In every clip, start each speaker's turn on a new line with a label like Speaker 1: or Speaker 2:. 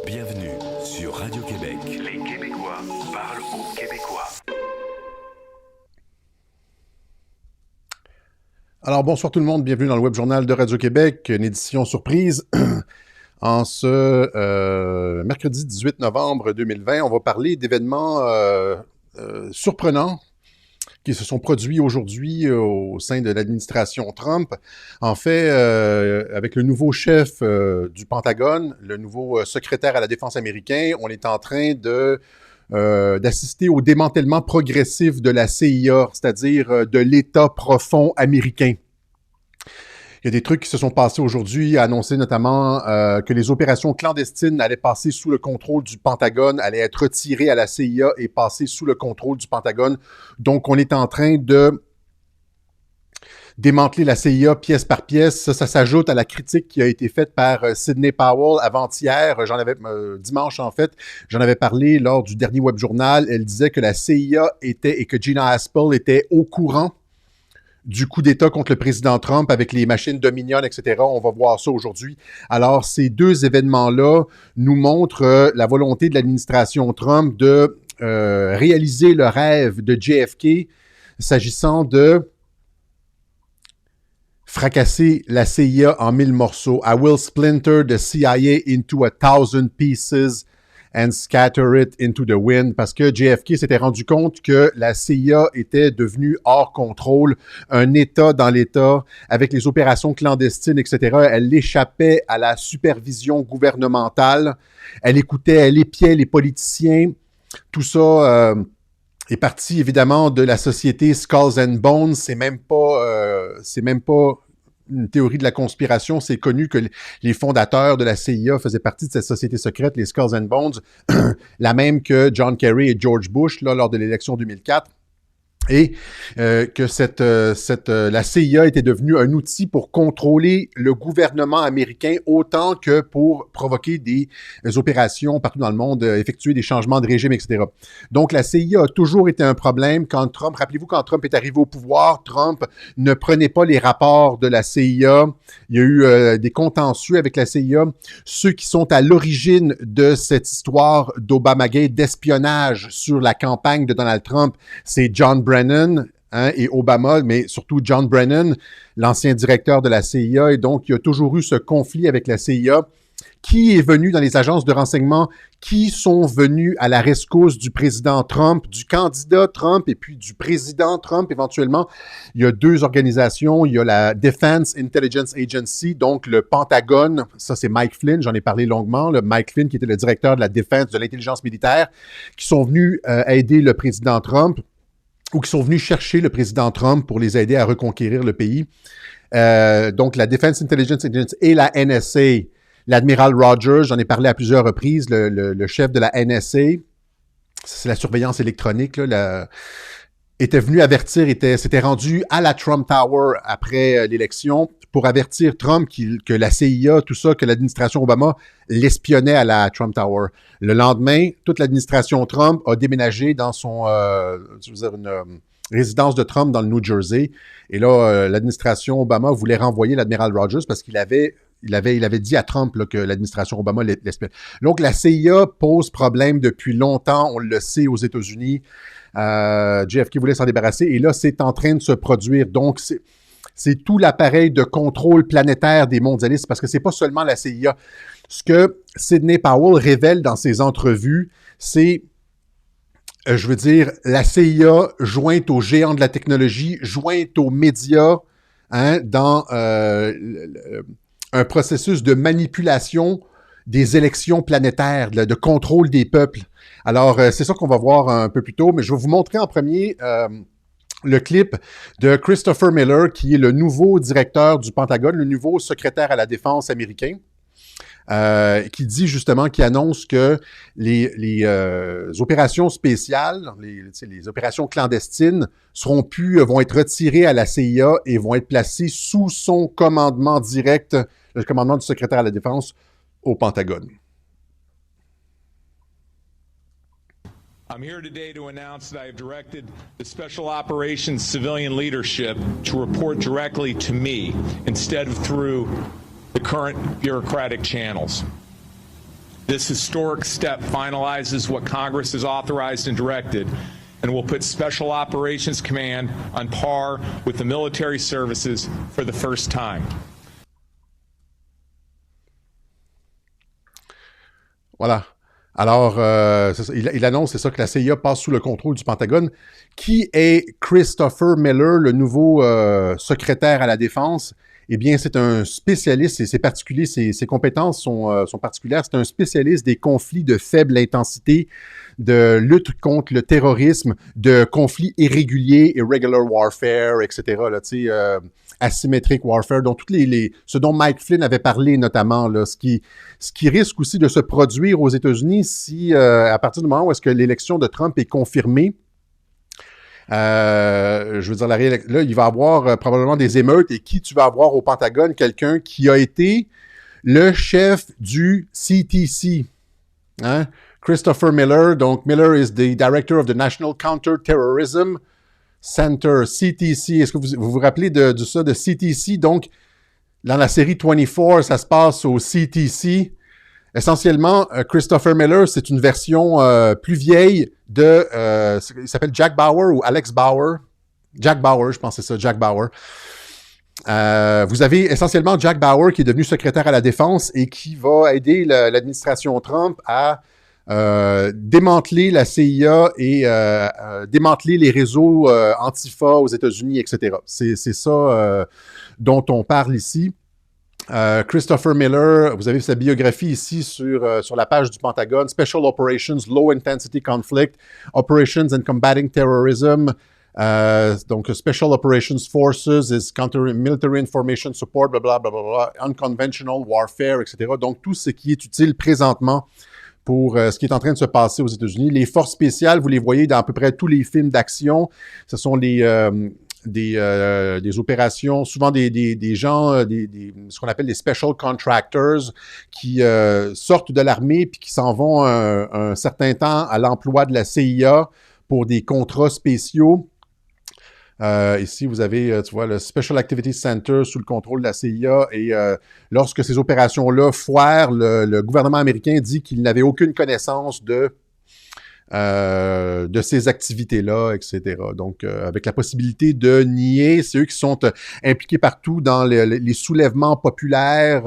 Speaker 1: Bienvenue sur Radio-Québec.
Speaker 2: Les Québécois parlent aux Québécois.
Speaker 3: Alors, bonsoir tout le monde, bienvenue dans le Web Journal de Radio-Québec, une édition surprise. En ce mercredi 18 novembre 2020, on va parler d'événements surprenants qui se sont produits aujourd'hui au sein de l'administration Trump. En fait, avec le nouveau chef du Pentagone, le nouveau secrétaire à la défense américain, on est en train d'assister au démantèlement progressif de la CIA, c'est-à-dire de l'État profond américain. Il y a des trucs qui se sont passés aujourd'hui, annoncé notamment que les opérations clandestines allaient passer sous le contrôle du Pentagone, allaient être retirées à la CIA et passer sous le contrôle du Pentagone. Donc, on est en train de démanteler la CIA pièce par pièce. Ça s'ajoute à la critique qui a été faite par Sidney Powell avant-hier, dimanche en fait. J'en avais parlé lors du dernier Web Journal. Elle disait que la CIA et que Gina Haspel était au courant du coup d'État contre le président Trump avec les machines Dominion, etc. On va voir ça aujourd'hui. Alors, ces deux événements-là nous montrent la volonté de l'administration Trump de réaliser le rêve de JFK s'agissant de fracasser la CIA en 1000 morceaux. I will splinter the CIA into 1,000 pieces and scatter it into the wind, parce que JFK s'était rendu compte que la CIA était devenue hors contrôle, un État dans l'État, avec les opérations clandestines, etc. Elle échappait à la supervision gouvernementale, elle épiait les politiciens, tout ça est parti évidemment de la société Skulls and Bones, c'est même pas une théorie de la conspiration, c'est connu que les fondateurs de la CIA faisaient partie de cette société secrète, les Skulls and Bones, la même que John Kerry et George Bush là, lors de l'élection 2004. Et que la CIA était devenue un outil pour contrôler le gouvernement américain autant que pour provoquer des opérations partout dans le monde, effectuer des changements de régime, etc. Donc, la CIA a toujours été un problème. Rappelez-vous, quand Trump est arrivé au pouvoir, Trump ne prenait pas les rapports de la CIA. Il y a eu des contentieux avec la CIA. Ceux qui sont à l'origine de cette histoire d'Obamagate, d'espionnage sur la campagne de Donald Trump, c'est John Brennan et Obama, mais surtout John Brennan, l'ancien directeur de la CIA. Et donc, il y a toujours eu ce conflit avec la CIA. Qui est venu dans les agences de renseignement? Qui sont venus à la rescousse du président Trump, du candidat Trump et puis du président Trump éventuellement? Il y a deux organisations. Il y a la Defense Intelligence Agency, donc le Pentagone. Ça, c'est Mike Flynn, j'en ai parlé longuement. Mike Flynn, qui était le directeur de la défense de l'intelligence militaire, qui sont venus aider le président Trump, ou qui sont venus chercher le président Trump pour les aider à reconquérir le pays. Donc, la Defense Intelligence Agency et la NSA, l'admiral Rogers, j'en ai parlé à plusieurs reprises, le chef de la NSA, c'est la surveillance électronique, là, était venu avertir, s'était rendu à la Trump Tower après l'élection pour avertir Trump que la CIA, tout ça, que l'administration Obama l'espionnait à la Trump Tower. Le lendemain, toute l'administration Trump a déménagé dans une résidence de Trump dans le New Jersey. Et là, l'administration Obama voulait renvoyer l'admiral Rogers parce qu'il avait dit à Trump là, que l'administration Obama l'espionnait. Donc, la CIA pose problème depuis longtemps, on le sait aux États-Unis. JFK voulait s'en débarrasser et là, c'est en train de se produire. Donc, c'est tout l'appareil de contrôle planétaire des mondialistes parce que c'est pas seulement la CIA. Ce que Sidney Powell révèle dans ses entrevues, c'est, la CIA jointe aux géants de la technologie, jointe aux médias, dans un processus de manipulation des élections planétaires, de contrôle des peuples. Alors, c'est ça qu'on va voir un peu plus tôt, mais je vais vous montrer en premier le clip de Christopher Miller, qui est le nouveau directeur du Pentagone, le nouveau secrétaire à la défense américain, qui dit justement, qui annonce que les opérations spéciales, les opérations clandestines vont être retirées à la CIA et vont être placées sous son commandement direct, le commandement du secrétaire à la défense au Pentagone.
Speaker 4: I'm here today to announce that I have directed the Special Operations civilian leadership to report directly to me instead of through the current bureaucratic channels. This historic step finalizes what Congress has authorized and directed and will put Special Operations Command on par with the military services for the first time.
Speaker 3: Voilà. Alors, il annonce, c'est ça, que la CIA passe sous le contrôle du Pentagone. Qui est Christopher Miller, le nouveau secrétaire à la Défense? Eh bien, c'est un spécialiste, et c'est particulier, ses compétences sont particulières. C'est un spécialiste des conflits de faible intensité, de lutte contre le terrorisme, de conflits irréguliers, irregular warfare, etc., là, tu sais, asymmetric warfare, donc ce dont Mike Flynn avait parlé notamment, là, ce qui risque aussi de se produire aux États-Unis si, à partir du moment où est-ce que l'élection de Trump est confirmée, je veux dire, là, il va y avoir probablement des émeutes, et qui tu vas avoir au Pentagone? Quelqu'un qui a été le chef du CTC, hein? Christopher Miller, donc Miller is the director of the National Counter-Terrorism Center, CTC. Est-ce que vous vous rappelez de ça, de CTC? Donc, dans la série 24, ça se passe au CTC. Essentiellement, Christopher Miller, c'est une version plus vieille de... il s'appelle Jack Bauer ou Alex Bauer. Jack Bauer, je pense que c'est ça, Jack Bauer. Vous avez essentiellement Jack Bauer qui est devenu secrétaire à la Défense et qui va aider l'administration Trump à démanteler la CIA et démanteler les réseaux Antifa aux États-Unis, etc. C'est ça dont on parle ici. Christopher Miller, vous avez sa biographie ici sur la page du Pentagone. Special Operations, Low Intensity Conflict, Operations and Combating Terrorism. Donc, Special Operations Forces is Counter-Military Information Support, blablabla, Unconventional Warfare, etc. Donc, tout ce qui est utile présentement pour ce qui est en train de se passer aux États-Unis. Les forces spéciales, vous les voyez dans à peu près tous les films d'action. Ce sont des opérations, souvent des gens, ce qu'on appelle des special contractors, qui sortent de l'armée puis qui s'en vont un certain temps à l'emploi de la CIA pour des contrats spéciaux. Ici, vous avez, tu vois, le Special Activities Center sous le contrôle de la CIA, et lorsque ces opérations-là foirent, le gouvernement américain dit qu'il n'avait aucune connaissance de ces activités-là, etc. Donc, avec la possibilité de nier, c'est eux qui sont impliqués partout dans les soulèvements populaires,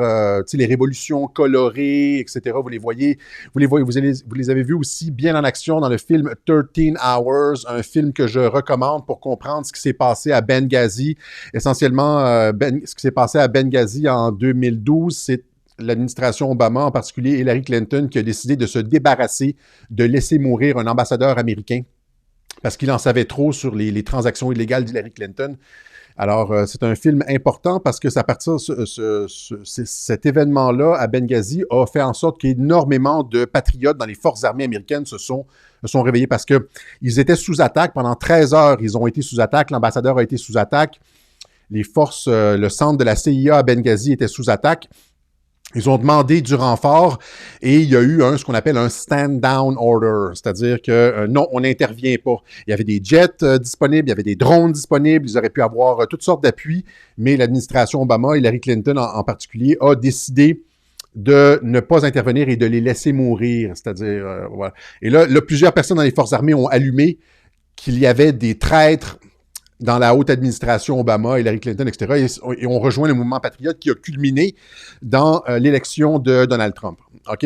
Speaker 3: les révolutions colorées, etc. Vous les avez vus aussi bien en action dans le film 13 Hours, un film que je recommande pour comprendre ce qui s'est passé à Benghazi. Essentiellement, ce qui s'est passé à Benghazi en 2012, c'est l'administration Obama, en particulier Hillary Clinton, qui a décidé de se débarrasser, de laisser mourir un ambassadeur américain parce qu'il en savait trop sur les transactions illégales d'Hillary Clinton. Alors, c'est un film important parce que cet événement-là à Benghazi a fait en sorte qu'énormément de patriotes dans les forces armées américaines se sont réveillés parce qu'ils étaient sous attaque pendant 13 heures. Ils ont été sous attaque, l'ambassadeur a été sous attaque, les forces, le centre de la CIA à Benghazi était sous attaque. Ils ont demandé du renfort et il y a eu ce qu'on appelle un stand-down order, c'est-à-dire que non, on n'intervient pas. Il y avait des jets disponibles, il y avait des drones disponibles, ils auraient pu avoir toutes sortes d'appuis, mais l'administration Obama, Hillary Clinton en particulier, a décidé de ne pas intervenir et de les laisser mourir, c'est-à-dire, voilà. Et là, plusieurs personnes dans les forces armées ont allumé qu'il y avait des traîtres dans la haute administration Obama, Hillary Clinton, etc., et on rejoint le mouvement patriote qui a culminé dans l'élection de Donald Trump. OK?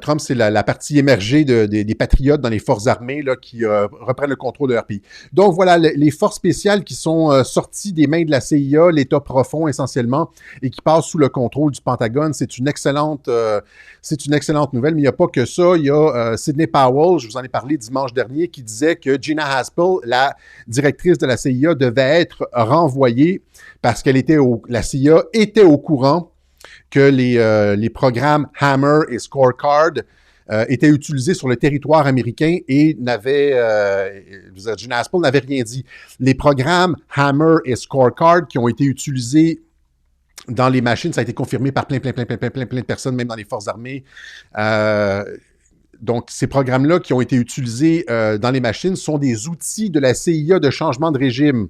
Speaker 3: Trump, c'est la partie émergée des patriotes dans les forces armées là, qui reprennent le contrôle de leur pays. Donc voilà, les forces spéciales qui sont sorties des mains de la CIA, l'État profond essentiellement, et qui passent sous le contrôle du Pentagone, c'est une excellente nouvelle, mais il n'y a pas que ça. Il y a Sidney Powell, je vous en ai parlé dimanche dernier, qui disait que Gina Haspel, la directrice de la CIA, devait être renvoyée parce la CIA était au courant que les programmes Hammer et Scorecard étaient utilisés sur le territoire américain et Gina Haspel n'avait rien dit. Les programmes Hammer et Scorecard qui ont été utilisés dans les machines, ça a été confirmé par plein de personnes, même dans les forces armées. Donc, ces programmes-là qui ont été utilisés dans les machines sont des outils de la CIA de changement de régime.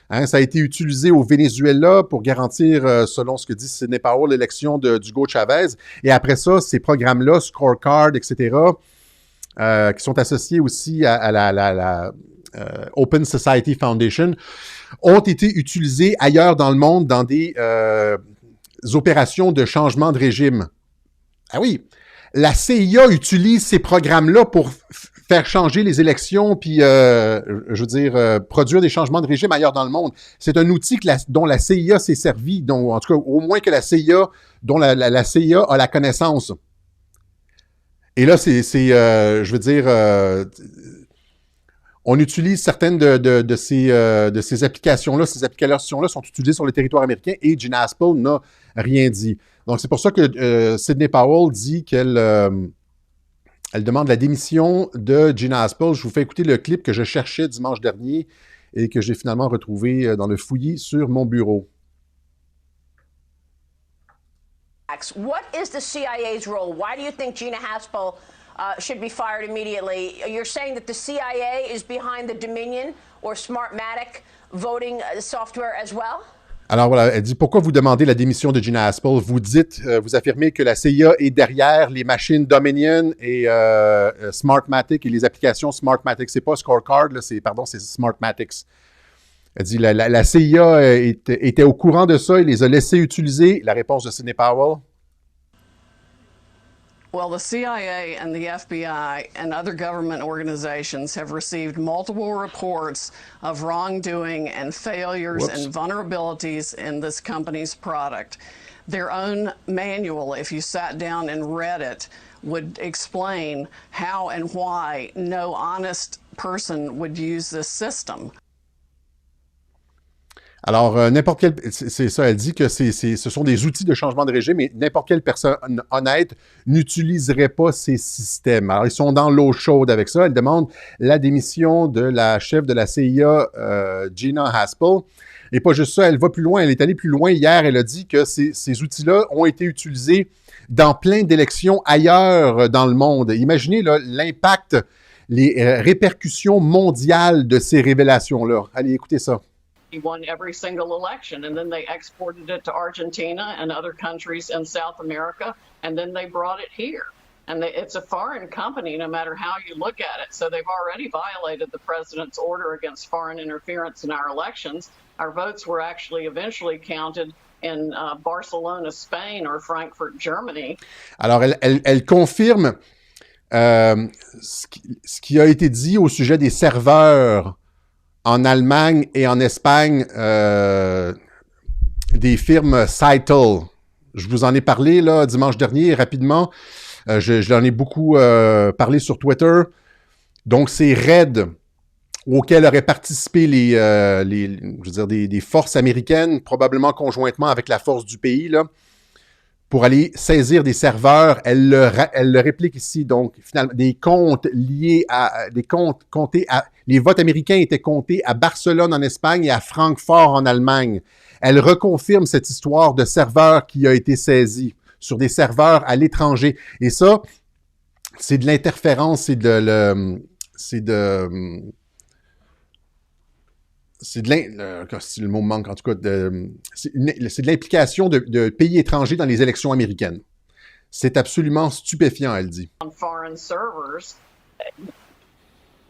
Speaker 3: Hein, ça a été utilisé au Venezuela pour garantir, selon ce que dit Sidney Powell, l'élection d'Hugo Chavez. Et après ça, ces programmes-là, Scorecard, etc., qui sont associés aussi à la Open Society Foundation, ont été utilisés ailleurs dans le monde dans des opérations de changement de régime. Ah oui, la CIA utilise ces programmes-là pour faire changer les élections, puis, produire des changements de régime ailleurs dans le monde. C'est un outil dont la CIA s'est servi, dont, en tout cas, au moins que la CIA, dont la CIA a la connaissance. Et là, on utilise certaines de ces applications-là. Ces applications-là sont utilisées sur le territoire américain et Gina Haspel n'a rien dit. Donc, c'est pour ça que Sidney Powell dit qu'elle elle demande la démission de Gina Haspel. Je vous fais écouter le clip que je cherchais dimanche dernier et que j'ai finalement retrouvé dans le fouillis sur mon bureau.
Speaker 5: What is the CIA's role? Why do you think Gina Haspel should be fired immediately? You're saying that the CIA is behind the Dominion or Smartmatic voting software as well?
Speaker 3: Alors voilà, elle dit, pourquoi vous demandez la démission de Gina Haspel? Vous dites, vous affirmez que la CIA est derrière les machines Dominion et Smartmatic et les applications Smartmatic. C'est pas Scorecard, là, c'est Smartmatics. Elle dit, la CIA était au courant de ça et les a laissés utiliser. La réponse de Sidney Powell.
Speaker 6: Well, the CIA and the FBI and other government organizations have received multiple reports of wrongdoing and failures and vulnerabilities in this company's product. Their own manual, if you sat down and read it, would explain how and why no honest person would use this system.
Speaker 3: Alors, n'importe quel... C'est ça, elle dit que ce sont des outils de changement de régime et n'importe quelle personne honnête n'utiliserait pas ces systèmes. Alors, ils sont dans l'eau chaude avec ça. Elle demande la démission de la chef de la CIA, Gina Haspel. Et pas juste ça, elle va plus loin. Elle est allée plus loin. Hier, elle a dit que ces outils-là ont été utilisés dans plein d'élections ailleurs dans le monde. Imaginez là, l'impact, les répercussions mondiales de ces révélations-là. Allez, écoutez ça.
Speaker 6: He won every single election, and then they exported it to Argentina and other countries in South America, and then they brought it here. And it's a foreign company, no matter how you look at it. So they've already violated the president's order against foreign interference in our elections. Our votes were actually eventually counted in Barcelona, Spain, or Frankfurt, Germany.
Speaker 3: Alors, elle confirme ce qui a été dit au sujet des serveurs en Allemagne et en Espagne, des firmes Cytel. Je vous en ai parlé là dimanche dernier, rapidement. Je l'en ai beaucoup parlé sur Twitter. Donc, c'est RAID auquel auraient participé des forces américaines, probablement conjointement avec la force du pays, là, pour aller saisir des serveurs. Elle le réplique ici. Donc, finalement, des comptes liés à... des comptes comptés à... Les votes américains étaient comptés à Barcelone en Espagne et à Francfort en Allemagne. Elle reconfirme cette histoire de serveurs qui a été saisi sur des serveurs à l'étranger. Et ça, c'est de l'interférence, c'est de le mot me manque, en tout cas, c'est de l'implication de pays étrangers dans les élections américaines. C'est absolument stupéfiant, elle dit.
Speaker 6: Foreign servers,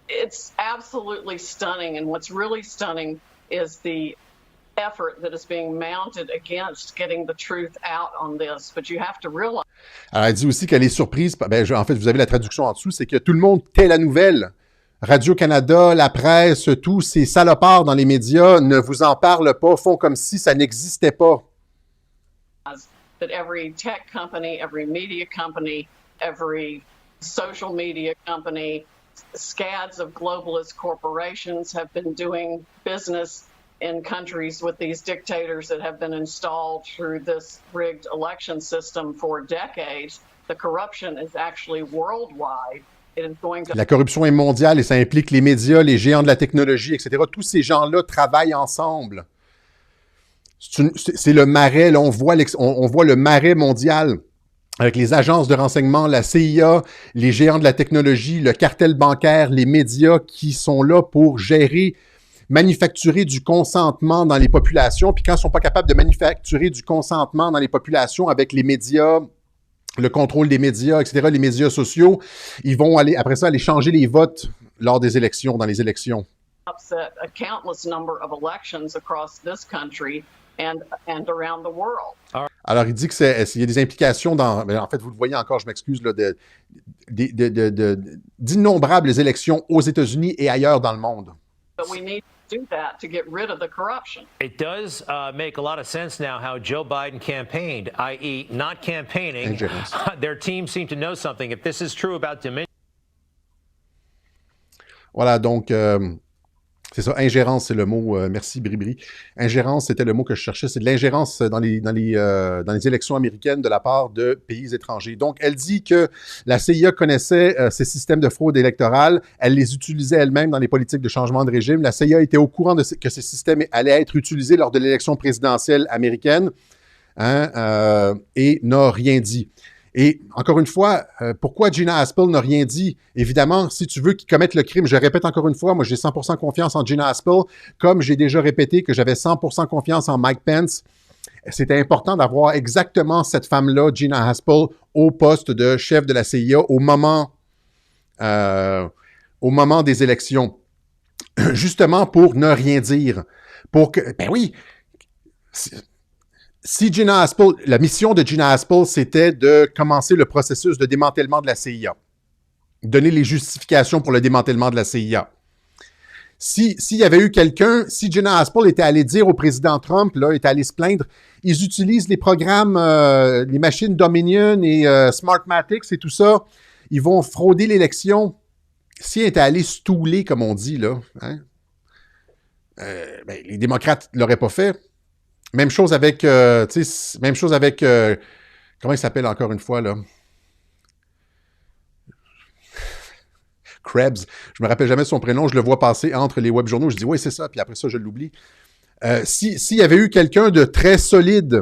Speaker 6: it's absolutely stunning, and what's really stunning is the effort that is being mounted against getting the truth out on this. But you have to realize.
Speaker 3: Alors, elle dit aussi qu'elle est surprise. En fait, vous avez la traduction en dessous, c'est que tout le monde tait la nouvelle. Radio-Canada, la presse, tous ces salopards dans les médias ne vous en parlent pas, font comme si ça n'existait pas.
Speaker 6: That every tech company, every media company, every social media company, scads of globalist corporations have been doing business in countries with these dictators that have been installed through this rigged election system for decades. The corruption is actually worldwide.
Speaker 3: La corruption est mondiale et ça implique les médias, les géants de la technologie, etc. Tous ces gens-là travaillent ensemble. C'est le marais, là, on voit le marais mondial avec les agences de renseignement, la CIA, les géants de la technologie, le cartel bancaire, les médias qui sont là pour gérer manufacturer du consentement dans les populations, puis quand ils ne sont pas capables de manufacturer du consentement dans les populations avec les médias, le contrôle des médias, etc., les médias sociaux, ils vont aller, après ça, aller changer les votes lors des élections, dans les élections.
Speaker 6: Upset a countless number of elections across this country and around the world.
Speaker 3: Alors, il dit qu'il y a des implications dans... En fait, vous le voyez encore, je m'excuse, là, d'innombrables élections aux États-Unis et ailleurs dans le monde.
Speaker 6: But we need to do that to get rid of the corruption.
Speaker 7: It does make a lot of sense now how Joe Biden campaigned, i.e. not campaigning. Their team seemed to know something. If this is true about Dominion...
Speaker 3: Voilà, donc... c'est ça, ingérence, c'est le mot. Merci, Bribri. Ingérence, c'était le mot que je cherchais. C'est de l'ingérence dans les élections américaines de la part de pays étrangers. Donc, elle dit que la CIA connaissait ces systèmes de fraude électorale. Elle les utilisait elle-même dans les politiques de changement de régime. La CIA était au courant que ces systèmes allaient être utilisés lors de l'élection présidentielle américaine et n'a rien dit. Et encore une fois, pourquoi Gina Haspel n'a rien dit? Évidemment, si tu veux qu'ils commettent le crime, je répète encore une fois, moi j'ai 100% confiance en Gina Haspel, comme j'ai déjà répété que j'avais 100% confiance en Mike Pence. C'était important d'avoir exactement cette femme-là, Gina Haspel, au poste de chef de la CIA au moment des élections. Justement pour ne rien dire. Pour que, ben oui, si Gina Haspel, la mission de Gina Haspel, c'était de commencer le processus de démantèlement de la CIA. Donner les justifications pour le démantèlement de la CIA. S'il y avait eu quelqu'un, si Gina Haspel était allé dire au président Trump, là, était allé se plaindre, ils utilisent les programmes, les machines Dominion et Smartmatic et tout ça, ils vont frauder l'élection. S'il était allé stouler, comme on dit, là, hein, ben, les démocrates ne l'auraient pas fait. Même chose avec, comment il s'appelle encore une fois, là? Krebs. Je me rappelle jamais de son prénom, je le vois passer entre les web journaux, je dis oui, c'est ça, puis après ça, je l'oublie. S'il y avait eu quelqu'un de très solide,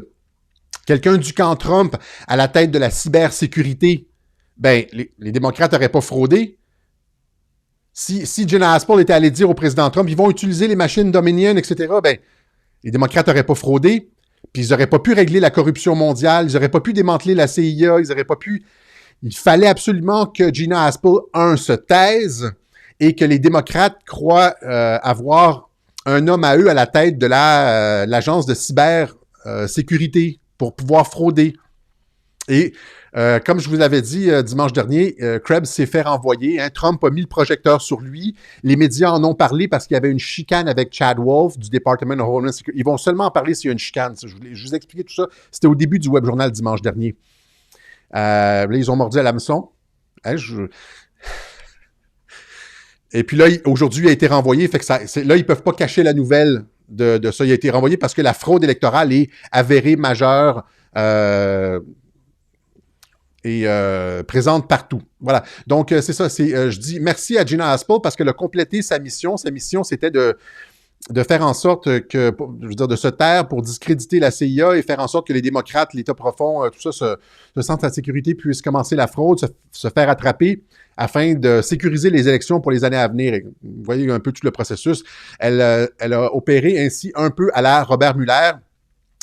Speaker 3: quelqu'un du camp Trump à la tête de la cybersécurité, ben, les démocrates n'auraient pas fraudé. Si Gina Haspel était allé dire au président Trump, ils vont utiliser les machines Dominion, etc., ben, les démocrates n'auraient pas fraudé, puis ils n'auraient pas pu régler la corruption mondiale, ils n'auraient pas pu démanteler la CIA, ils n'auraient pas pu... Il fallait absolument que Gina Haspel, se taise et que les démocrates croient avoir un homme à eux à la tête de l'agence de cybersécurité pour pouvoir frauder. Et comme je vous l'avais dit dimanche dernier, Krebs s'est fait renvoyer. Hein, Trump a mis le projecteur sur lui. Les médias en ont parlé parce qu'il y avait une chicane avec Chad Wolf du Department of Homeland Security. Ils vont seulement en parler s'il y a une chicane. Je vous ai expliqué tout ça. C'était au début du Web Journal dimanche dernier. Là, ils ont mordu à l'hameçon. Hein, Et puis là, aujourd'hui, il a été renvoyé. Fait que là, ils ne peuvent pas cacher la nouvelle de ça. Il a été renvoyé parce que la fraude électorale est avérée, majeure, et présente partout. Voilà. Donc, c'est ça. Je dis merci à Gina Haspel parce qu'elle a complété sa mission. Sa mission, c'était de faire en sorte que, je veux dire, de se taire pour discréditer la CIA et faire en sorte que les démocrates, l'État profond, tout ça, se sentent en sécurité, puissent commencer la fraude, se faire attraper afin de sécuriser les élections pour les années à venir. Et vous voyez un peu tout le processus. Elle a opéré ainsi un peu à la Robert Mueller.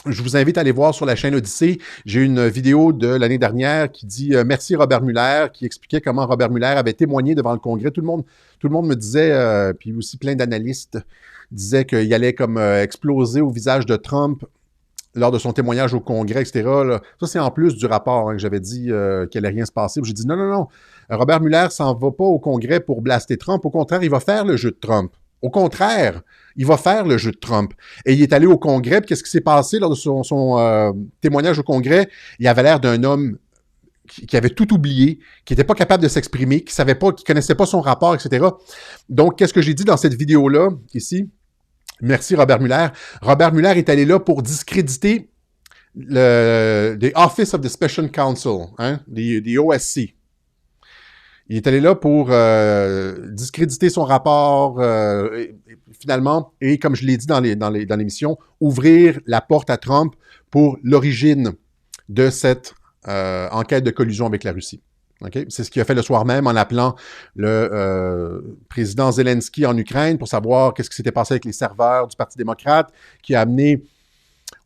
Speaker 3: Je vous invite à aller voir sur la chaîne Odyssée. J'ai une vidéo de l'année dernière qui dit « Merci Robert Mueller », qui expliquait comment Robert Mueller avait témoigné devant le Congrès. Tout le monde me disait, puis aussi plein d'analystes disaient qu'il allait comme exploser au visage de Trump lors de son témoignage au Congrès, etc. Là. Ça, c'est en plus du rapport que j'avais dit qu'il n'allait rien se passer. J'ai dit non. Robert Mueller s'en va pas au Congrès pour blaster Trump. Au contraire, il va faire le jeu de Trump. Au contraire, il va faire le jeu de Trump. Et il est allé au Congrès, puis qu'est-ce qui s'est passé lors de son témoignage au Congrès? Il avait l'air d'un homme qui avait tout oublié, qui n'était pas capable de s'exprimer, qui savait pas, qui connaissait pas son rapport, etc. Donc, qu'est-ce que j'ai dit dans cette vidéo-là, ici? Merci Robert Mueller. Robert Mueller est allé là pour discréditer the Office of the Special Counsel, hein, the OSC. Il est allé là pour discréditer son rapport, finalement, et comme je l'ai dit dans l'émission, ouvrir la porte à Trump pour l'origine de cette enquête de collusion avec la Russie. Okay? C'est ce qu'il a fait le soir même en appelant le président Zelensky en Ukraine pour savoir qu'est-ce qui s'était passé avec les serveurs du Parti démocrate, qui a amené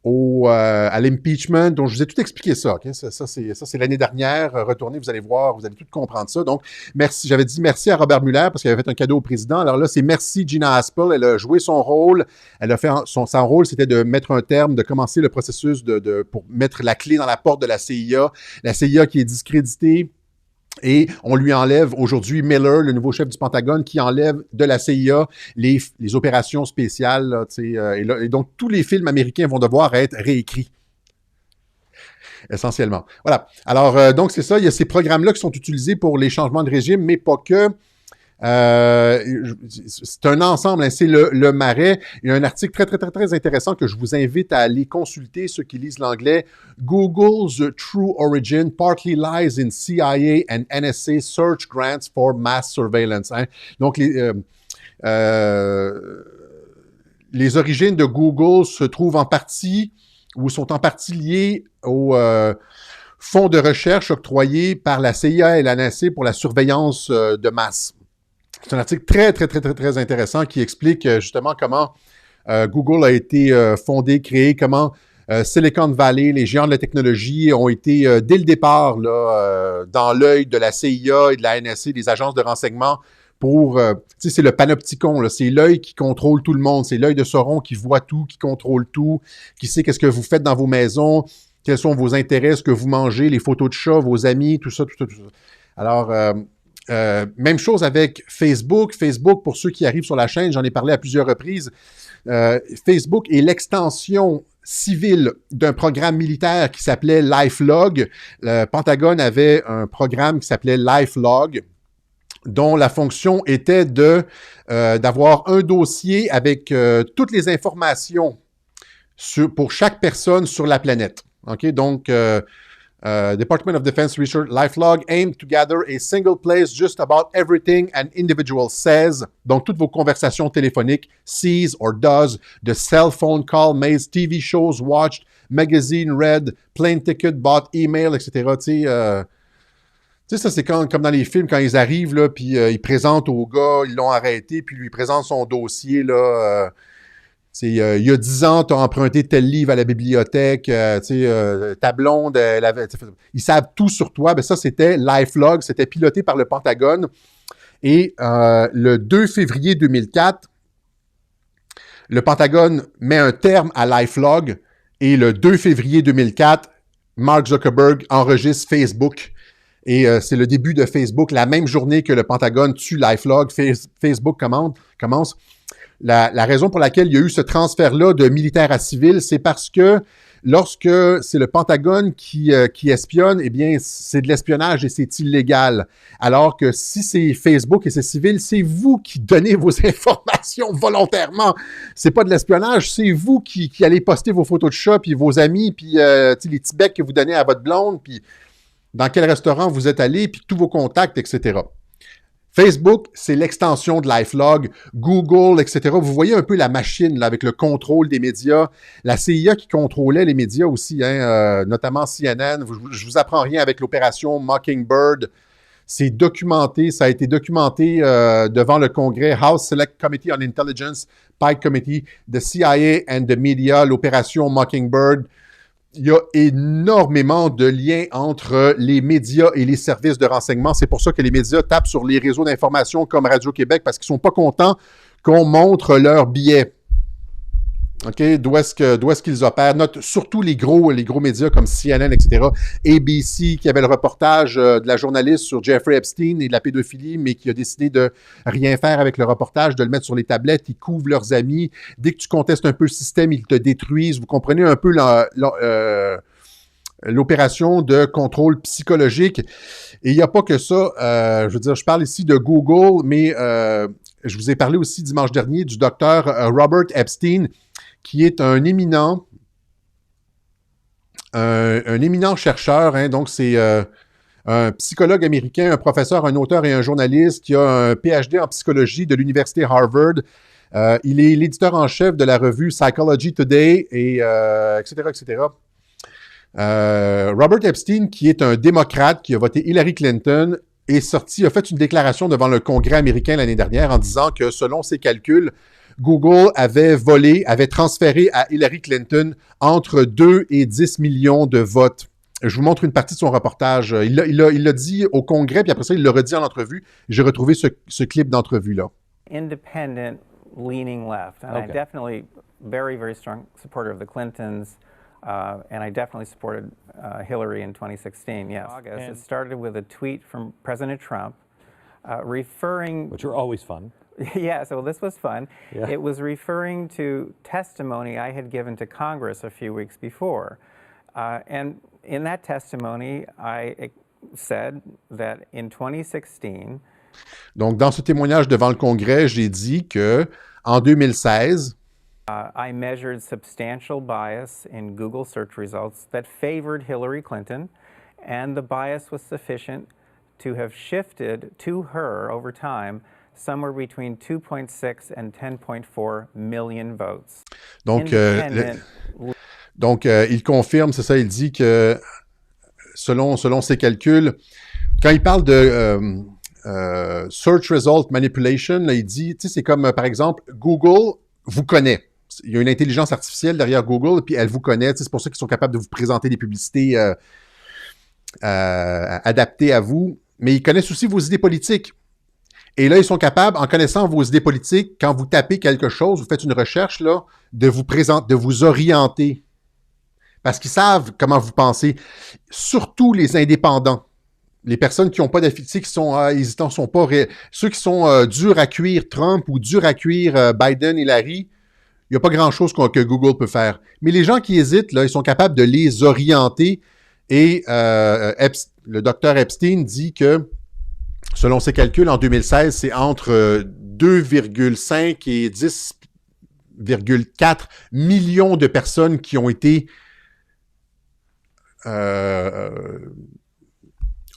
Speaker 3: à l'impeachment. Donc, je vous ai tout expliqué ça. Okay? Ça, c'est l'année dernière. Retournez, vous allez voir, vous allez tout comprendre ça. Donc, merci. J'avais dit merci à Robert Mueller parce qu'il avait fait un cadeau au président. Alors là, c'est merci Gina Haspel. Elle a joué son rôle. Elle a fait son rôle, c'était de mettre un terme, de commencer le processus pour mettre la clé dans la porte de la CIA. La CIA qui est discréditée. Et on lui enlève aujourd'hui Miller, le nouveau chef du Pentagone, qui enlève de la CIA les opérations spéciales. Là, et donc, tous les films américains vont devoir être réécrits. Essentiellement. Voilà. Alors, donc, c'est ça. Il y a ces programmes-là qui sont utilisés pour les changements de régime, mais pas que. C'est un ensemble, hein, c'est le Marais. Il y a un article très intéressant que je vous invite à aller consulter, ceux qui lisent l'anglais. Google's true origin partly lies in CIA and NSA search grants for mass surveillance. Hein. Donc, les origines de Google se trouvent en partie ou sont en partie liées aux fonds de recherche octroyés par la CIA et la NSA pour la surveillance de masse. C'est un article très intéressant qui explique justement comment Google a été fondé, créé, comment Silicon Valley, les géants de la technologie ont été dès le départ là, dans l'œil de la CIA et de la NSA, des agences de renseignement pour, tu sais, c'est le panopticon, là, c'est l'œil qui contrôle tout le monde, c'est l'œil de Sauron qui voit tout, qui contrôle tout, qui sait qu'est-ce que vous faites dans vos maisons, quels sont vos intérêts, ce que vous mangez, les photos de chats, vos amis, tout ça. Alors, même chose avec Facebook. Facebook, pour ceux qui arrivent sur la chaîne, j'en ai parlé à plusieurs reprises. Facebook est l'extension civile d'un programme militaire qui s'appelait LifeLog. Le Pentagone avait un programme qui s'appelait LifeLog, dont la fonction était d'avoir un dossier avec toutes les informations pour chaque personne sur la planète. Okay? Donc, Department of Defense Research LifeLog aimed to gather a single place just about everything an individual says. Donc, toutes vos conversations téléphoniques, sees or does, de cell phone call, mails, TV shows watched, magazine read, plane ticket bought, email, etc. Tu sais, ça, c'est comme dans les films, quand ils arrivent, là, puis ils présentent au gars, ils l'ont arrêté, puis lui présentent son dossier, là. Il y a 10 ans, tu as emprunté tel livre à la bibliothèque, ta blonde, ils savent tout sur toi. Ben ça, c'était LifeLog, c'était piloté par le Pentagone. Et le 2 février 2004, le Pentagone met un terme à LifeLog. Et le 2 février 2004, Mark Zuckerberg enregistre Facebook. Et c'est le début de Facebook. La même journée que le Pentagone tue LifeLog, Facebook commence. La raison pour laquelle il y a eu ce transfert-là de militaire à civil, c'est parce que lorsque c'est le Pentagone qui espionne, eh bien, c'est de l'espionnage et c'est illégal. Alors que si c'est Facebook et c'est civil, c'est vous qui donnez vos informations volontairement. C'est pas de l'espionnage, c'est vous qui allez poster vos photos de chat, puis vos amis, puis les petits becs que vous donnez à votre blonde, puis dans quel restaurant vous êtes allé, puis tous vos contacts, etc. Facebook, c'est l'extension de LifeLog, Google, etc. Vous voyez un peu la machine là, avec le contrôle des médias. La CIA qui contrôlait les médias aussi, hein, notamment CNN. Je vous apprends rien avec l'opération Mockingbird. C'est documenté, ça a été documenté devant le Congrès, House Select Committee on Intelligence, Pike Committee, the CIA and the media, l'opération Mockingbird. Il y a énormément de liens entre les médias et les services de renseignement. C'est pour ça que les médias tapent sur les réseaux d'information comme Radio-Québec parce qu'ils ne sont pas contents qu'on montre leurs billets. OK? D'où est-ce qu'ils opèrent? Surtout les gros médias comme CNN, etc. ABC, qui avait le reportage de la journaliste sur Jeffrey Epstein et de la pédophilie, mais qui a décidé de rien faire avec le reportage, de le mettre sur les tablettes. Ils couvrent leurs amis. Dès que tu contestes un peu le système, ils te détruisent. Vous comprenez un peu l'opération de contrôle psychologique. Et il n'y a pas que ça. Je veux dire, je parle ici de Google, mais je vous ai parlé aussi dimanche dernier du docteur Robert Epstein, qui est un éminent chercheur. Hein, donc, c'est un psychologue américain, un professeur, un auteur et un journaliste qui a un PhD en psychologie de l'université Harvard. Il est l'éditeur en chef de la revue Psychology Today, et etc., etc. Robert Epstein, qui est un démocrate qui a voté Hillary Clinton, est sorti, a fait une déclaration devant le Congrès américain l'année dernière en disant que, selon ses calculs, Google avait transféré à Hillary Clinton entre 2 et 10 millions de votes. Je vous montre une partie de son reportage. Il l'a dit au Congrès, puis après ça, il l'a redit en entrevue. J'ai retrouvé ce clip d'entrevue-là.
Speaker 8: Independent, leaning left. And I'm definitely very, very strong supporter of the Clintons. And I definitely supported Hillary in 2016, yes. August. It started with a tweet from President Trump referring...
Speaker 9: Which are always fun.
Speaker 8: Yeah, so this was fun.
Speaker 9: Yeah.
Speaker 8: It was referring to testimony I had given to Congress a few weeks before. And in that testimony, I said that in 2016...
Speaker 3: Donc, dans ce témoignage devant le Congrès, j'ai dit que en 2016...
Speaker 8: I measured substantial bias in Google search results that favored Hillary Clinton, and the bias was sufficient to have shifted to her over time somewhere between 2.6 and 10.4 million votes.
Speaker 3: Donc, il confirme, c'est ça, il dit que selon ses calculs, quand il parle de search result manipulation, là, il dit, tu sais, c'est comme, par exemple, Google vous connaît. Il y a une intelligence artificielle derrière Google, puis elle vous connaît. C'est pour ça qu'ils sont capables de vous présenter des publicités adaptées à vous. Mais ils connaissent aussi vos idées politiques. Et là, ils sont capables, en connaissant vos idées politiques, quand vous tapez quelque chose, vous faites une recherche, là, de vous orienter. Parce qu'ils savent comment vous pensez. Surtout les indépendants. Les personnes qui n'ont pas d'affinités, qui sont hésitants, sont pas ceux qui sont durs à cuire Trump ou durs à cuire Biden, Hillary. Il n'y a pas grand-chose que Google peut faire. Mais les gens qui hésitent, là, ils sont capables de les orienter. Et le docteur Epstein dit que, selon ses calculs, en 2016, c'est entre 2,5 et 10,4 millions de personnes qui ont été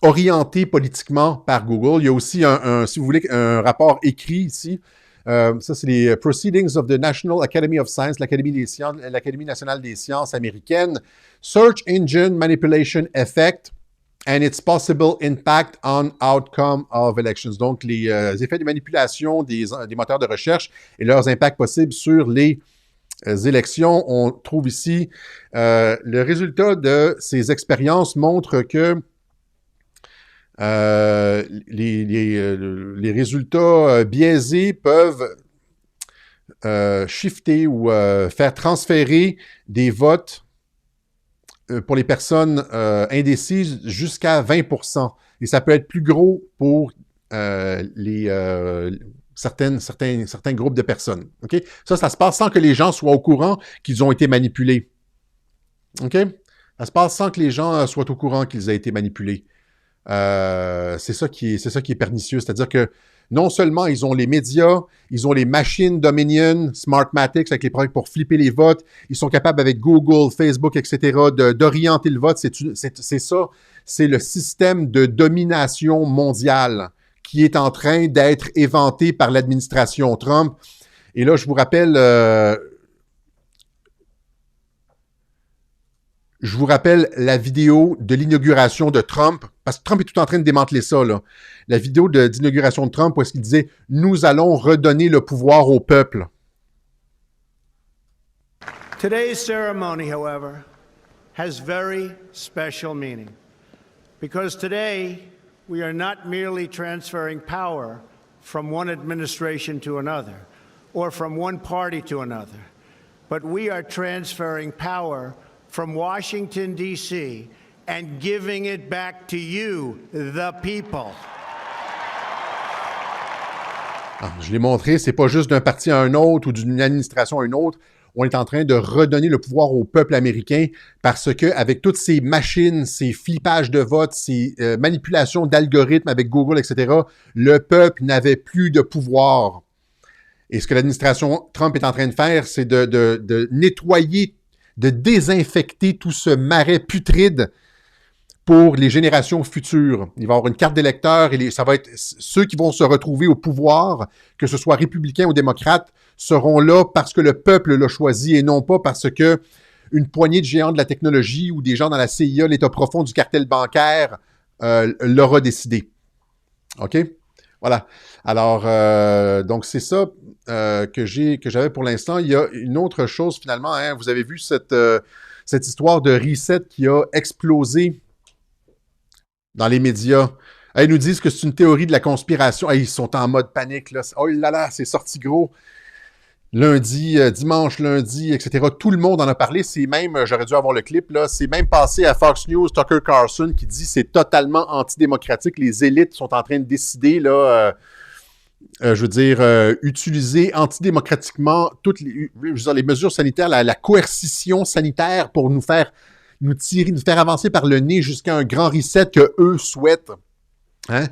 Speaker 3: orientées politiquement par Google. Il y a aussi, si vous voulez, un rapport écrit ici. Ça, c'est les Proceedings of the National Academy of Science, l'Académie nationale des sciences américaine. Search Engine Manipulation Effect and its possible impact on outcome of elections. Donc, les effets de manipulation des moteurs de recherche et leurs impacts possibles sur les élections. On trouve ici le résultat de ces expériences montre que les résultats biaisés peuvent shifter ou faire transférer des votes pour les personnes indécises jusqu'à 20%. Et ça peut être plus gros pour certains groupes de personnes. Okay? Ça se passe sans que les gens soient au courant qu'ils ont été manipulés. OK? Ça se passe sans que les gens soient au courant qu'ils aient été manipulés. C'est ça qui est pernicieux. C'est-à-dire que non seulement ils ont les médias, ils ont les machines Dominion, Smartmatic, avec les produits pour flipper les votes, ils sont capables avec Google, Facebook, etc., d'orienter le vote. C'est ça, c'est le système de domination mondiale qui est en train d'être éventé par l'administration Trump. Et là, je vous rappelle la vidéo de l'inauguration de Trump, parce que Trump est tout en train de démanteler ça, là. La vidéo d'inauguration de Trump où est-ce qu'il disait « Nous allons redonner le pouvoir au peuple ».
Speaker 10: Today's ceremony, however, has very special meaning. Because today, we are not merely transferring power from one administration to another, or from one party to another, but we are transferring power from Washington, D.C., and giving it back to you, the people.
Speaker 3: Je l'ai montré, c'est pas juste d'un parti à un autre ou d'une administration à une autre. On est en train de redonner le pouvoir au peuple américain parce que avec toutes ces machines, ces flippages de votes, ces manipulations d'algorithmes avec Google, etc., le peuple n'avait plus de pouvoir. Et ce que l'administration Trump est en train de faire, c'est de nettoyer, de désinfecter tout ce marais putride pour les générations futures. Il va y avoir une carte d'électeur et ça va être ceux qui vont se retrouver au pouvoir, que ce soit républicains ou démocrates, seront là parce que le peuple l'a choisi et non pas parce que une poignée de géants de la technologie ou des gens dans la CIA, l'état profond du cartel bancaire, l'aura décidé. OK? Voilà. Alors, donc c'est ça que j'avais pour l'instant. Il y a une autre chose finalement. Hein, vous avez vu cette histoire de reset qui a explosé dans les médias. Ils nous disent que c'est une théorie de la conspiration. Ils sont en mode panique. Là. Oh là là, c'est sorti gros. Lundi, dimanche, lundi, etc. Tout le monde en a parlé. C'est même, j'aurais dû avoir le clip, là, c'est même passé à Fox News, Tucker Carlson, qui dit que c'est totalement antidémocratique. Les élites sont en train de décider, là, utiliser antidémocratiquement toutes les mesures sanitaires, la coercition sanitaire pour nous faire avancer par le nez jusqu'à un grand reset que eux souhaitent. Hein?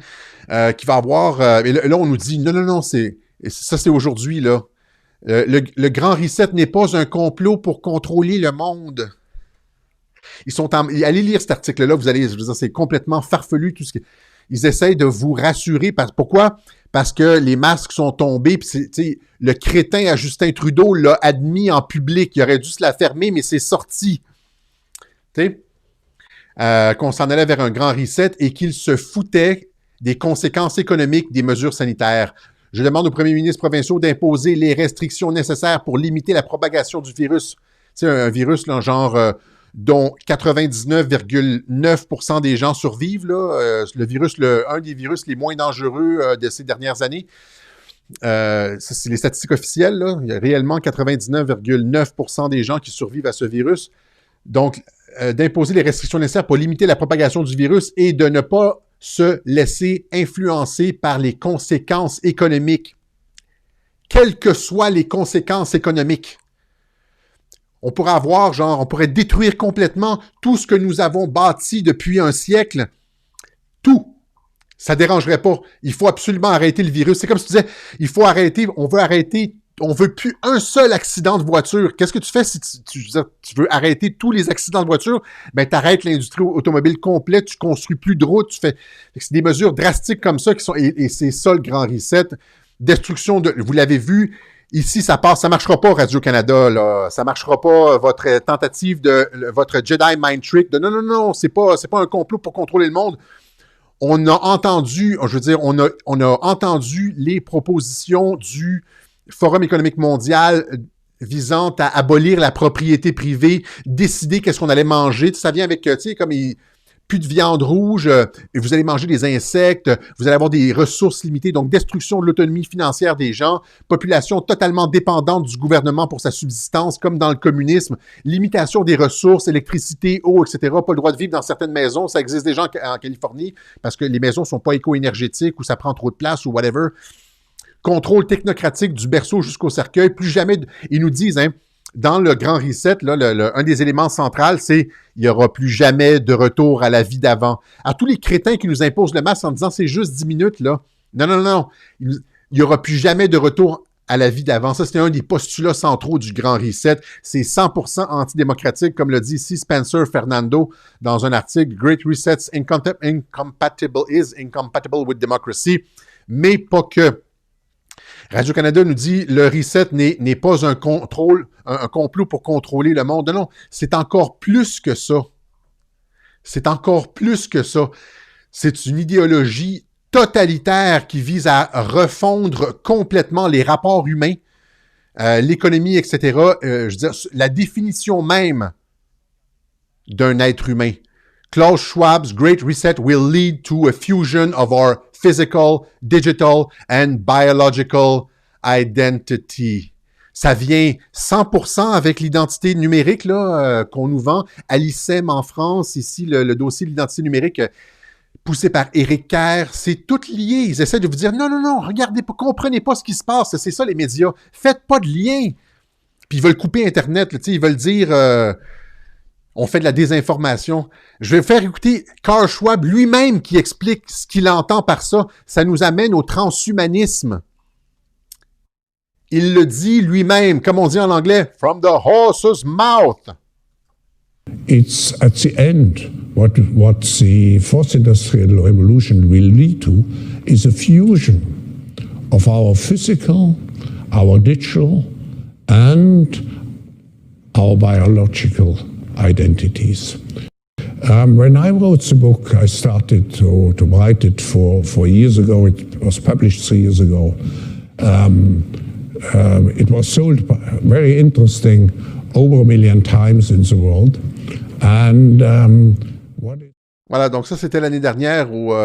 Speaker 3: Qui va avoir... et là, on nous dit, non, c'est aujourd'hui, là. Le grand reset n'est pas un complot pour contrôler le monde. Allez lire cet article-là, c'est complètement farfelu, tout ce que... Ils essayent de vous rassurer. Pourquoi? Parce que les masques sont tombés, puis le crétin à Justin Trudeau l'a admis en public. Il aurait dû se la fermer, mais c'est sorti. Qu'on s'en allait vers un grand reset et qu'il se foutait des conséquences économiques des mesures sanitaires. Je demande aux premiers ministres provinciaux d'imposer les restrictions nécessaires pour limiter la propagation du virus. C'est un virus, là, dont 99,9% des gens survivent. Là, le virus, un des virus les moins dangereux de ces dernières années. C'est les statistiques officielles. Là. Il y a réellement 99,9% des gens qui survivent à ce virus. Donc, d'imposer les restrictions nécessaires pour limiter la propagation du virus et de ne pas se laisser influencer par les conséquences économiques. Quelles que soient les conséquences économiques. On pourrait détruire complètement tout ce que nous avons bâti depuis un siècle. Tout. Ça ne dérangerait pas. Il faut absolument arrêter le virus. C'est comme si tu disais, on veut plus un seul accident de voiture. Qu'est-ce que tu fais si tu veux arrêter tous les accidents de voiture? Ben, tu arrêtes l'industrie automobile complète, tu construis plus de routes, c'est des mesures drastiques comme ça qui sont, et c'est ça le grand reset. Destruction vous l'avez vu, ici, ça marchera pas, Radio-Canada, là. Ça marchera pas, votre tentative votre Jedi Mind Trick non, c'est pas un complot pour contrôler le monde. On a entendu, on a entendu les propositions du Forum économique mondial visant à abolir la propriété privée, décider qu'est-ce qu'on allait manger. Ça vient avec, plus de viande rouge, et vous allez manger des insectes, vous allez avoir des ressources limitées, donc destruction de l'autonomie financière des gens, population totalement dépendante du gouvernement pour sa subsistance, comme dans le communisme, limitation des ressources, électricité, eau, etc., pas le droit de vivre dans certaines maisons, ça existe déjà en Californie, parce que les maisons ne sont pas éco-énergétiques, ou ça prend trop de place, ou whatever. Contrôle technocratique du berceau jusqu'au cercueil, plus jamais... Ils nous disent, hein, dans le grand reset, là, un des éléments centraux, c'est il n'y aura plus jamais de retour à la vie d'avant. À tous les crétins qui nous imposent le masque en disant c'est juste 10 minutes, là. Non. Il n'y aura plus jamais de retour à la vie d'avant. Ça, c'était un des postulats centraux du grand reset. C'est 100% antidémocratique, comme le dit ici Spencer Fernando dans un article, Great Reset's incompatible with democracy. Mais pas que. Radio-Canada nous dit le reset n'est pas un complot pour contrôler le monde. Non, c'est encore plus que ça. C'est encore plus que ça. C'est une idéologie totalitaire qui vise à refondre complètement les rapports humains, l'économie, etc. La définition même d'un être humain. Klaus Schwab's Great Reset will lead to a fusion of our physical, digital and biological identity. Ça vient 100% avec l'identité numérique là, qu'on nous vend. Alicem en France, ici, le dossier de l'identité numérique poussé par Éric Kerr, c'est tout lié. Ils essaient de vous dire non, regardez pas, comprenez pas ce qui se passe. C'est ça les médias. Faites pas de lien. Puis ils veulent couper Internet. Là, ils veulent dire... on fait de la désinformation. Je vais faire écouter Karl Schwab lui-même qui explique ce qu'il entend par ça. Ça nous amène au transhumanisme. Il le dit lui-même, comme on dit en anglais, « from the horse's mouth ».
Speaker 9: It's at the end, what the fourth industrial revolution will lead to is a fusion of our physical, our digital, and our biological identities. When I wrote the book, I started to write it 4 years ago. It was published 3 years ago. It was sold, very interesting, over 1 million times in the world. And
Speaker 3: voilà, donc ça, c'était l'année dernière au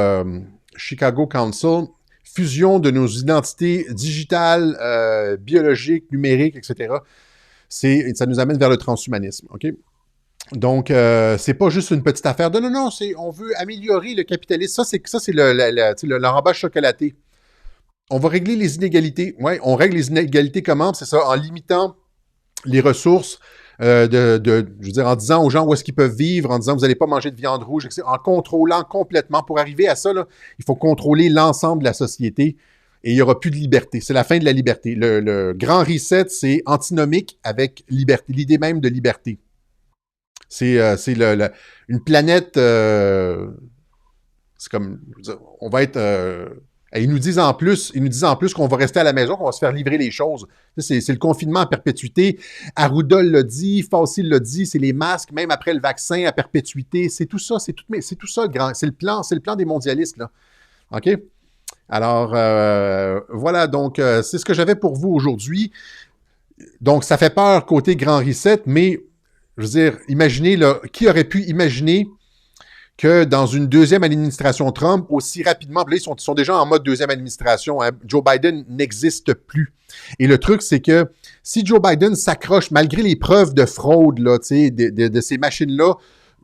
Speaker 3: Chicago Council. Fusion de nos identités digitales, biologiques, numériques, etc. Ça nous amène vers le transhumanisme, OK? Donc, c'est pas juste une petite affaire. Non, on veut améliorer le capitalisme. Ça, c'est le l'emballage chocolaté. On va régler les inégalités. Oui, on règle les inégalités comment? C'est ça, en limitant les ressources, je veux dire, en disant aux gens où est-ce qu'ils peuvent vivre, en disant vous n'allez pas manger de viande rouge, etc., en contrôlant complètement. Pour arriver à ça, là, il faut contrôler l'ensemble de la société et il n'y aura plus de liberté. C'est la fin de la liberté. Le grand reset, c'est antinomique avec liberté, l'idée même de liberté. C'est une planète, c'est comme, on va être, ils nous disent en plus qu'on va rester à la maison, qu'on va se faire livrer les choses. C'est le confinement à perpétuité. Arruda l'a dit, Fauci l'a dit, c'est les masques, même après le vaccin à perpétuité. C'est tout ça, c'est tout ça le grand, c'est le plan des mondialistes, là. OK? Alors, voilà, donc, c'est ce que j'avais pour vous aujourd'hui. Donc, ça fait peur côté grand reset, mais je veux dire, imaginez, là, qui aurait pu imaginer que dans une deuxième administration Trump, aussi rapidement, là, ils sont déjà en mode deuxième administration, hein, Joe Biden n'existe plus. Et le truc, c'est que si Joe Biden s'accroche, malgré les preuves de fraude là, de ces machines-là,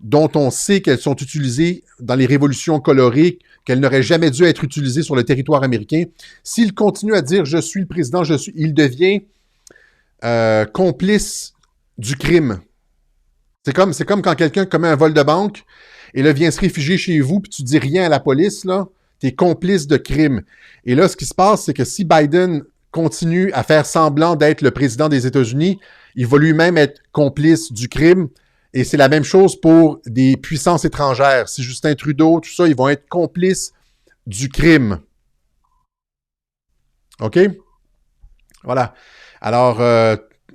Speaker 3: dont on sait qu'elles sont utilisées dans les révolutions colorées, qu'elles n'auraient jamais dû être utilisées sur le territoire américain, s'il continue à dire « je suis le président, il devient complice du crime. C'est comme quand quelqu'un commet un vol de banque et là vient se réfugier chez vous puis tu dis rien à la police, là, t'es complice de crime. Et là, ce qui se passe, c'est que si Biden continue à faire semblant d'être le président des États-Unis, il va lui-même être complice du crime. Et c'est la même chose pour des puissances étrangères. Si Justin Trudeau, tout ça, ils vont être complices du crime. OK? Voilà. Alors,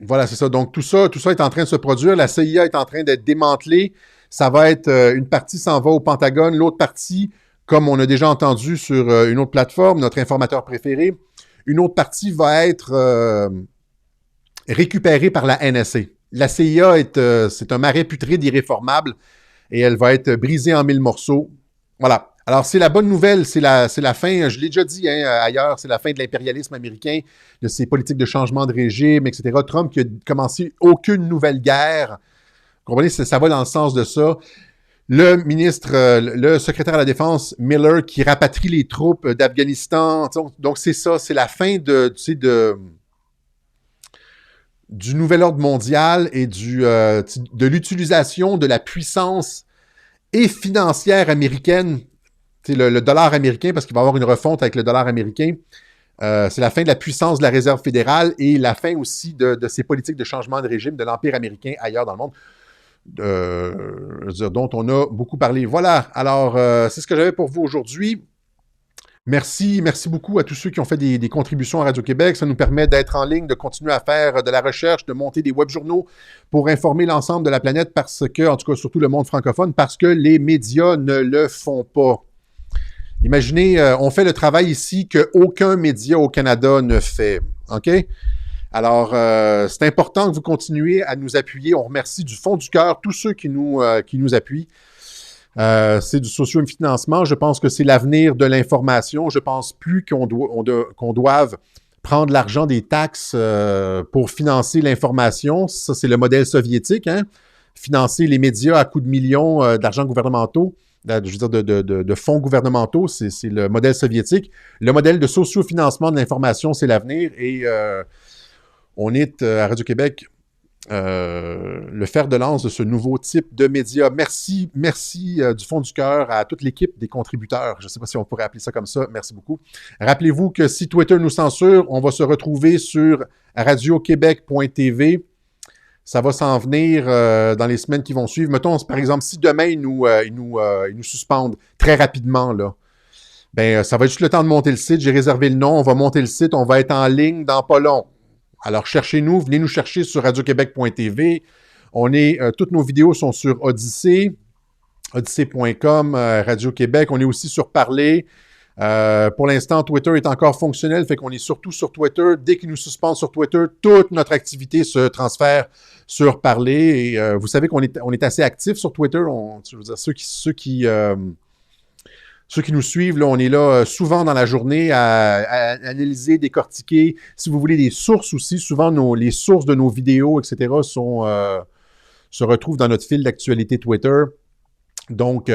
Speaker 3: voilà, c'est ça. Donc, tout ça est en train de se produire. La CIA est en train d'être démantelée. Ça va être, une partie s'en va au Pentagone, l'autre partie, comme on a déjà entendu sur une autre plateforme, notre informateur préféré, une autre partie va être récupérée par la NSA. La CIA c'est un marais putride irréformable et elle va être brisée en 1000 morceaux. Voilà. Alors, c'est la bonne nouvelle, c'est la fin, je l'ai déjà dit ailleurs, c'est la fin de l'impérialisme américain, de ses politiques de changement de régime, etc. Trump qui a commencé aucune nouvelle guerre. Vous comprenez, ça va dans le sens de ça. Le secrétaire à la Défense, Miller, qui rapatrie les troupes d'Afghanistan. Donc, c'est ça, c'est la fin du nouvel ordre mondial et de l'utilisation de la puissance et financière américaine. Le dollar américain, parce qu'il va y avoir une refonte avec le dollar américain. C'est la fin de la puissance de la Réserve fédérale et la fin aussi de ces politiques de changement de régime de l'Empire américain ailleurs dans le monde, dont on a beaucoup parlé. Voilà, alors c'est ce que j'avais pour vous aujourd'hui. Merci beaucoup à tous ceux qui ont fait des contributions à Radio-Québec. Ça nous permet d'être en ligne, de continuer à faire de la recherche, de monter des web-journaux pour informer l'ensemble de la planète parce que, en tout cas surtout le monde francophone, parce que les médias ne le font pas. Imaginez, on fait le travail ici qu'aucun média au Canada ne fait. OK? Alors, c'est important que vous continuiez à nous appuyer. On remercie du fond du cœur tous ceux qui nous appuient. C'est du socio-financement. Je pense que c'est l'avenir de l'information. Je pense plus qu'on doive prendre l'argent des taxes pour financer l'information. Ça, c'est le modèle soviétique, hein? Financer les médias à coups de millions d'argent gouvernementaux. Je veux dire, de fonds gouvernementaux, c'est le modèle soviétique. Le modèle de socio-financement de l'information, c'est l'avenir. Et on est à Radio-Québec le fer de lance de ce nouveau type de médias. Merci du fond du cœur à toute l'équipe des contributeurs. Je ne sais pas si on pourrait appeler ça comme ça. Merci beaucoup. Rappelez-vous que si Twitter nous censure, on va se retrouver sur radioquebec.tv. Ça va s'en venir dans les semaines qui vont suivre. Mettons, par exemple, si demain, ils nous suspendent très rapidement, là, ben, ça va être juste le temps de monter le site. J'ai réservé le nom. On va monter le site. On va être en ligne dans pas long. Alors, cherchez-nous, venez nous chercher sur radioquebec.tv. Toutes nos vidéos sont sur Odyssée, odyssée.com, Radio-Québec. On est aussi sur Parler. Pour l'instant, Twitter est encore fonctionnel, fait qu'on est surtout sur Twitter. Dès qu'ils nous suspendent sur Twitter, toute notre activité se transfère sur Parler. Et vous savez qu'on est assez actifs sur Twitter. Je veux dire, ceux qui nous suivent, là, on est là souvent dans la journée à analyser, décortiquer. Si vous voulez des sources aussi, souvent les sources de nos vidéos, etc., se retrouvent dans notre fil d'actualité Twitter. Donc,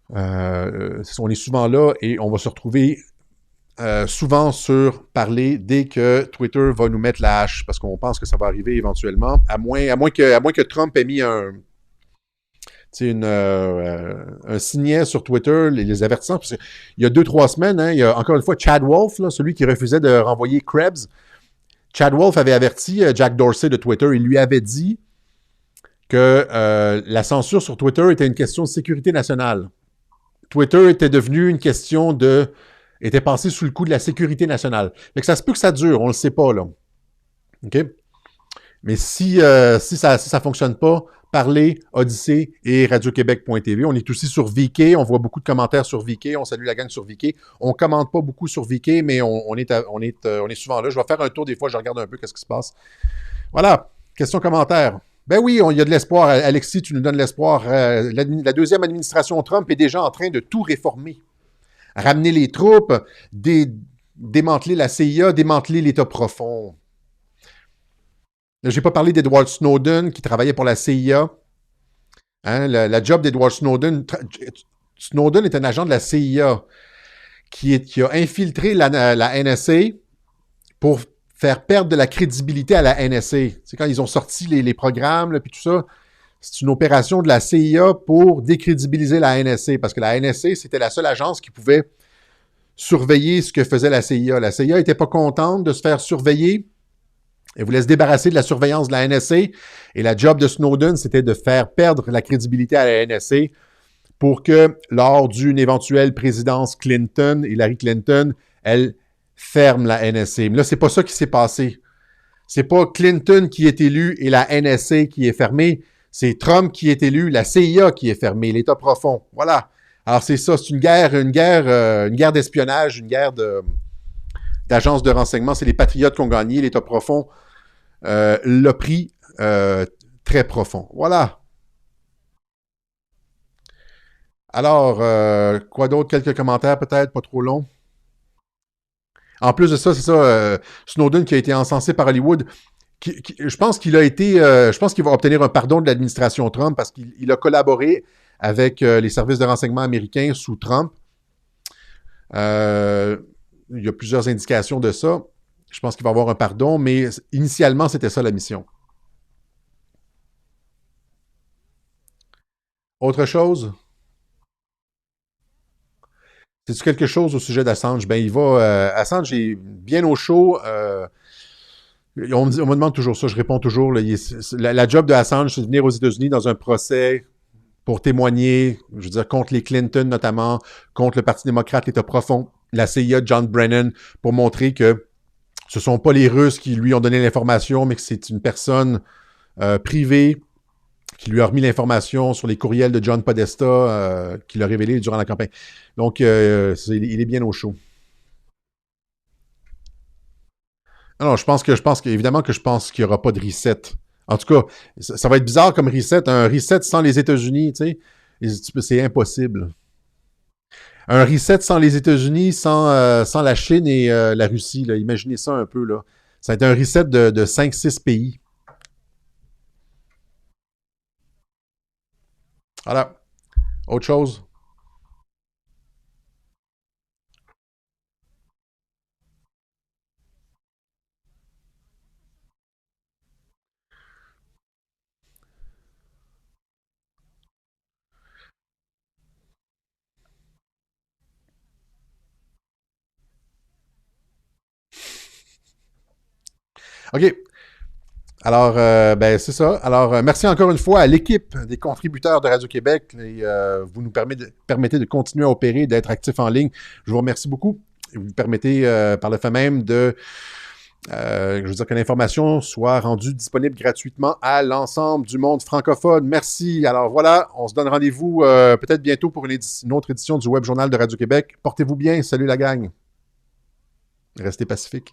Speaker 3: on est souvent là et on va se retrouver souvent sur Parler dès que Twitter va nous mettre la hache, parce qu'on pense que ça va arriver éventuellement, à moins que Trump ait mis un signet sur Twitter, les avertissants. Parce il y a 2-3 semaines, il y a encore une fois Chad Wolf, là, celui qui refusait de renvoyer Krebs. Chad Wolf avait averti Jack Dorsey de Twitter. Il lui avait dit que la censure sur Twitter était une question de sécurité nationale. Twitter était devenu une question était passé sous le coup de la sécurité nationale. Fait que ça se peut que ça dure, on ne le sait pas, là. OK? Mais si ça fonctionne pas, Parler, Odyssée et radioquebec.tv. On est aussi sur VK. On voit beaucoup de commentaires sur VK. On salue la gang sur VK. On ne commente pas beaucoup sur VK, mais on est souvent là. Je vais faire un tour des fois, je regarde un peu ce qui se passe. Voilà. Question, commentaire. Ben oui, il y a de l'espoir. Alexis, tu nous donnes l'espoir. La deuxième administration Trump est déjà en train de tout réformer. Ramener les troupes, démanteler la CIA, démanteler l'État profond. Je n'ai pas parlé d'Edward Snowden qui travaillait pour la CIA. Hein, la job d'Edward Snowden. Snowden est un agent de la CIA qui a infiltré la NSA pour faire perdre de la crédibilité à la NSA. C'est quand ils ont sorti les programmes puis tout ça. C'est une opération de la CIA pour décrédibiliser la NSA, parce que la NSA, c'était la seule agence qui pouvait surveiller ce que faisait la CIA. La CIA n'était pas contente de se faire surveiller. Elle voulait se débarrasser de la surveillance de la NSA. Et la job de Snowden, c'était de faire perdre la crédibilité à la NSA pour que, lors d'une éventuelle présidence Clinton, Hillary Clinton, elle ferme la NSA. Mais là, c'est pas ça qui s'est passé. C'est pas Clinton qui est élu et la NSA qui est fermée. C'est Trump qui est élu, la CIA qui est fermée, l'État profond. Voilà. Alors, c'est ça. C'est une guerre d'espionnage, une guerre d'agences de renseignement. C'est les patriotes qui ont gagné. L'État profond l'a pris très profond. Voilà. Alors, quoi d'autre? Quelques commentaires peut-être, pas trop longs. En plus de ça, c'est ça, Snowden qui a été encensé par Hollywood. Je pense qu'il va obtenir un pardon de l'administration Trump parce qu'il a collaboré avec les services de renseignement américains sous Trump. Il y a plusieurs indications de ça. Je pense qu'il va avoir un pardon, mais initialement, c'était ça la mission. Autre chose? C'est-tu quelque chose au sujet d'Assange? Ben, Assange est bien au chaud. On me demande toujours ça, je réponds toujours. Là, la job de Assange, c'est de venir aux États-Unis dans un procès pour témoigner, je veux dire, contre les Clinton notamment, contre le Parti démocrate, l'État profond, la CIA, John Brennan, pour montrer que ce ne sont pas les Russes qui lui ont donné l'information, mais que c'est une personne privée qui lui a remis l'information sur les courriels de John Podesta qu'il a révélé durant la campagne. Donc, il est bien au chaud. Non, je pense qu'évidemment je pense qu'il n'y aura pas de reset. En tout cas, ça va être bizarre comme reset. Un reset sans les États-Unis, tu sais, c'est impossible. Un reset sans les États-Unis, sans la Chine et la Russie, là, imaginez ça un peu, là. Ça va être un reset de 5-6 pays. Voilà. Autre chose? OK. Alors, ben, c'est ça. Alors, merci encore une fois à l'équipe des contributeurs de Radio-Québec. Vous nous permettez de continuer à opérer, d'être actifs en ligne. Je vous remercie beaucoup. Vous permettez, par le fait même, de Je veux dire que l'information soit rendue disponible gratuitement à l'ensemble du monde francophone. Merci. Alors voilà, on se donne rendez-vous peut-être bientôt pour une autre édition du Web Journal de Radio-Québec. Portez-vous bien. Salut la gang. Restez pacifiques.